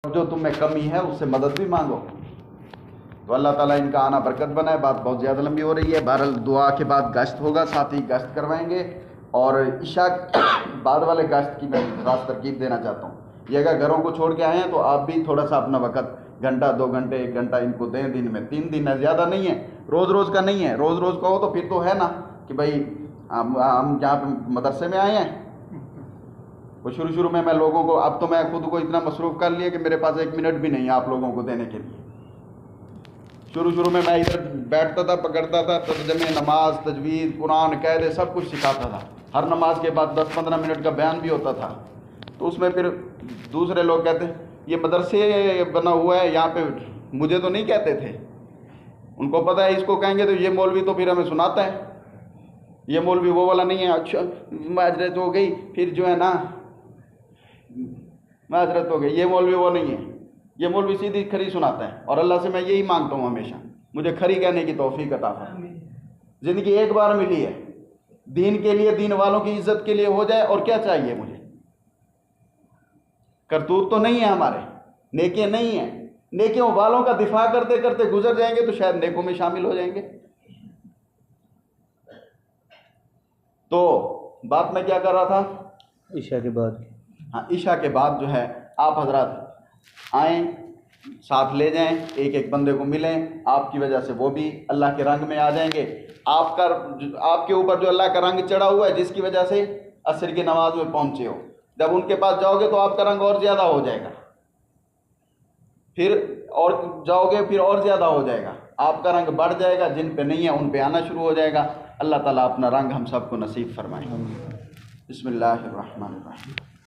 جو تم میں کمی ہے اس سے مدد بھی مانگو. تو اللہ تعالیٰ ان کا آنا برکت بنائے. بات بہت زیادہ لمبی ہو رہی ہے. بہرحال دعا کے بعد گشت ہوگا، ساتھ ہی گشت کروائیں گے. اور عشاء بعد والے گشت کی میں خاص ترکیب دینا چاہتا ہوں. یہ اگر گھروں کو چھوڑ کے آئے ہیں تو آپ بھی تھوڑا سا اپنا وقت گھنٹہ 2 گھنٹے 1 گھنٹہ ان کو دیں. دن میں 3 دن ہے، زیادہ نہیں ہے. روز روز کا نہیں ہے. روز روز کا ہو تو پھر تو ہے نا کہ بھائی ہم جہاں پہ مدرسے میں آئے ہیں. وہ شروع میں لوگوں کو، اب تو میں خود کو اتنا مصروف کر لیا کہ میرے پاس 1 منٹ بھی نہیں ہے آپ لوگوں کو دینے کے لیے. شروع میں ادھر بیٹھتا تھا، پکڑتا تھا، ترجمے، نماز، تجوید، قرآن، قاعدے سب کچھ سکھاتا تھا. ہر نماز کے بعد 10-15 منٹ کا بیان بھی ہوتا تھا. تو اس میں پھر دوسرے لوگ کہتے ہیں یہ مدرسے بنا ہوا ہے، یہاں پہ مجھے تو نہیں کہتے تھے. ان کو پتہ ہے اس کو کہیں گے تو یہ مولوی تو پھر ہمیں سناتا ہے، یہ مولوی وہ والا نہیں ہے. اچھا معذرت ہو گئی، پھر جو ہے نا معذرت ہو گئی، یہ مولوی وہ نہیں ہے. یہ مولوی سیدھی کھری سناتا ہے. اور اللہ سے میں یہی مانگتا ہوں ہمیشہ، مجھے کھری کہنے کی توفیق عطا فرمائے. زندگی ایک بار ملی ہے، دین کے لیے، دین والوں کی عزت کے لیے ہو جائے. اور کیا چاہیے مجھے؟ کرتوت تو نہیں ہے ہمارے، نیکیاں نہیں ہیں. نیکیوں والوں کا دفاع کرتے کرتے گزر جائیں گے تو شاید نیکوں میں شامل ہو جائیں گے. تو بات میں کیا کر رہا تھا؟ عشاء کے بعد. ہاں، عشاء کے بعد جو ہے آپ حضرات آئیں، ساتھ لے جائیں، ایک ایک بندے کو ملیں. آپ کی وجہ سے وہ بھی اللہ کے رنگ میں آ جائیں گے. آپ کے اوپر جو اللہ کا رنگ چڑھا ہوا ہے، جس کی وجہ سے عصر کی نماز میں پہنچے ہو، جب ان کے پاس جاؤ گے تو آپ کا رنگ اور زیادہ ہو جائے گا. پھر اور جاؤ گے پھر اور زیادہ ہو جائے گا. آپ کا رنگ بڑھ جائے گا، جن پہ نہیں ہے ان پہ آنا شروع ہو جائے گا. اللہ تعالیٰ اپنا رنگ ہم سب کو نصیب فرمائے. بسم اللہ الرحمن الرحیم.